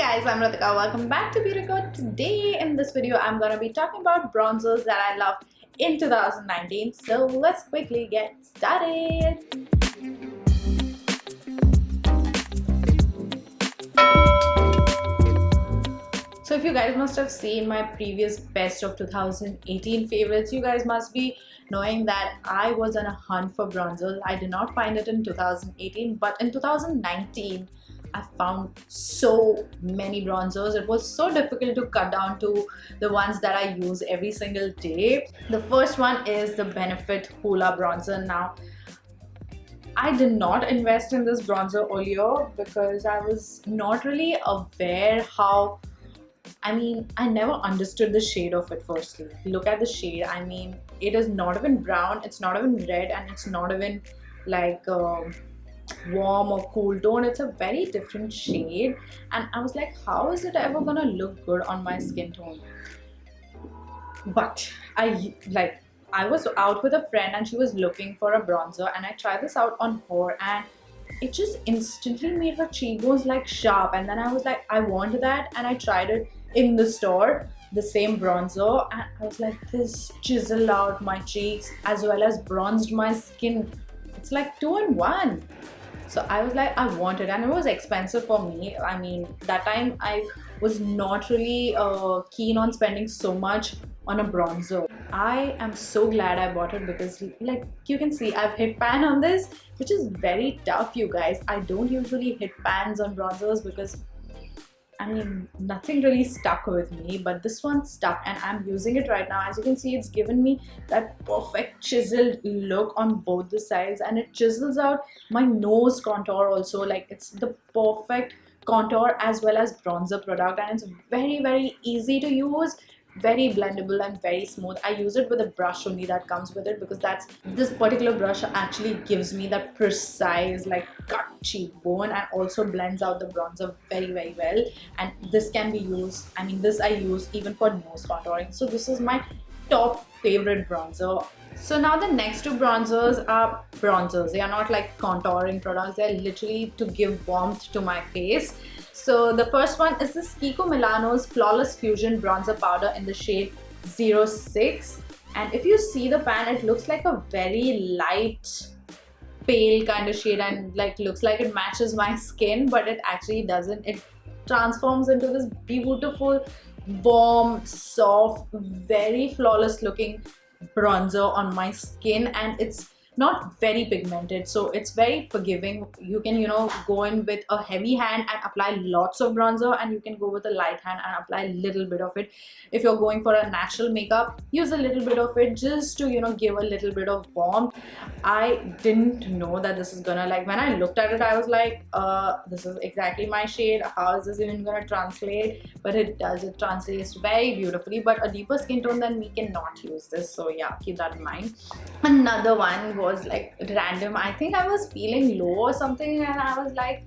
Guys, I'm Ratika. Welcome back to Beauty Code. Today in this video, I'm gonna be talking about bronzers that I love in 2019. So let's quickly get started. So if you guys must have seen my previous best of 2018 favorites, you guys must be knowing that I was on a hunt for bronzers. I did not find it in 2018, but in 2019 I found so many bronzers. It was so difficult to cut down to the ones that I use every single day. The first one is the Benefit Hoola bronzer. Now, I did not invest in this bronzer earlier because I was not really aware how, I never understood the shade of it firstly. Look at the shade. It is not even brown, it's not even red, and it's not even like warm or cool tone. It's a very different shade, and I was like, how is it ever gonna look good on my skin tone? But I was out with a friend and she was looking for a bronzer, and I tried this out on her, and it just instantly made her cheekbones like sharp. And then I was like, I want that, and I tried it in the store, the same bronzer, and I was like, this chiseled out my cheeks as well as bronzed my skin. It's like 2-in-1. So I was like, I want it, and it was expensive for me. That time I was not really keen on spending so much on a bronzer. I am so glad I bought it because, like you can see, I've hit pan on this, which is very tough, you guys. I don't usually hit pans on bronzers because nothing really stuck with me, but this one stuck, and I'm using it right now. As you can see, it's given me that perfect chiseled look on both the sides, and it chisels out my nose contour also. Like, it's the perfect contour as well as bronzer product, and it's very easy to use, very blendable and very smooth. I use it with a brush only that comes with it because this particular brush actually gives me that precise like cut cheekbone and also blends out the bronzer very well. And this can be used, this I use even for nose contouring. So this is my top favorite bronzer. So now the next two bronzers are bronzers. They are not like contouring products. They're literally to give warmth to my face. So the first one is this Kiko Milano's Flawless Fusion Bronzer Powder in the shade 06. And if you see the pan, it looks like a very light, pale kind of shade, and like looks like it matches my skin, but it actually doesn't. It transforms into this beautiful, warm, soft, very flawless looking bronzer on my skin, and it's not very pigmented, so it's very forgiving. You can go in with a heavy hand and apply lots of bronzer, and you can go with a light hand and apply a little bit of it. If you're going for a natural makeup, use a little bit of it just to give a little bit of warmth. I didn't know that this is gonna, like, when I looked at it, I was like, this is exactly my shade. How is this even gonna translate? But it does. It translates very beautifully, but a deeper skin tone than me cannot use this, so yeah, keep that in mind. Another one was like random. I think I was feeling low or something, and I was like,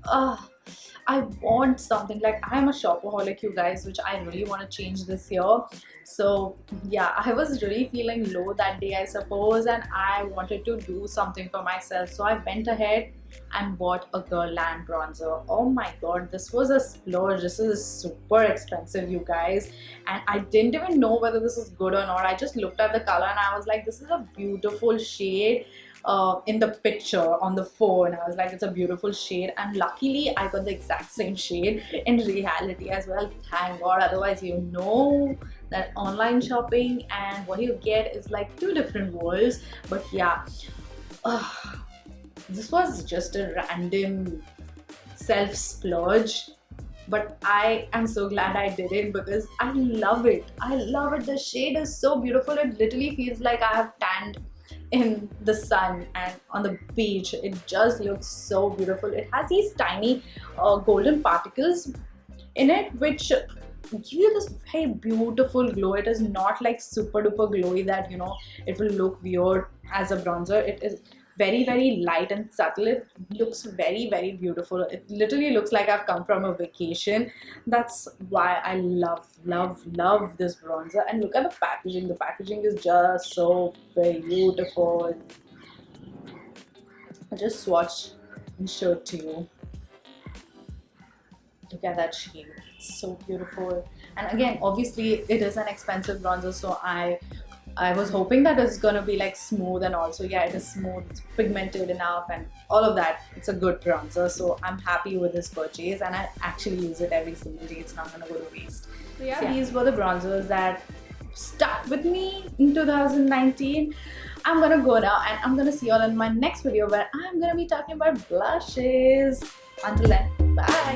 I want something. Like, I'm a shopaholic, you guys, which I really want to change this year. So yeah, I was really feeling low that day, I suppose, and I wanted to do something for myself. So I went ahead and bought a Guerlain bronzer. Oh my god, this was a splurge. This is super expensive, you guys, and I didn't even know whether this is good or not. I just looked at the color and I was like, this is a beautiful shade. In the picture on the phone, I was like, it's a beautiful shade, and luckily I got the exact same shade in reality as well, thank god. Otherwise, that online shopping and what you get is like two different worlds. But yeah, this was just a random self splurge, but I am so glad I did it because I love it. The shade is so beautiful. It literally feels like I have tanned in the sun and on the beach. It just looks so beautiful. It has these tiny golden particles in it which give you this very beautiful glow. It is not like super duper glowy that it will look weird as a bronzer. It is very light and subtle. It looks very beautiful. It literally looks like I've come from a vacation. That's why I love this bronzer. And look at the packaging. The packaging is just so beautiful. I'll just swatch and show it to you. Look at that shade. It's so beautiful. And again, obviously it is an expensive bronzer, so I was hoping that it's gonna be like smooth, and also yeah, it is smooth, it's pigmented enough and all of that. It's a good bronzer, so I'm happy with this purchase and I actually use it every single day. It's not gonna go to waste. So yeah, these were the bronzers that stuck with me in 2019. I'm gonna go now and I'm gonna see you all in my next video where I'm gonna be talking about blushes. Until then, bye!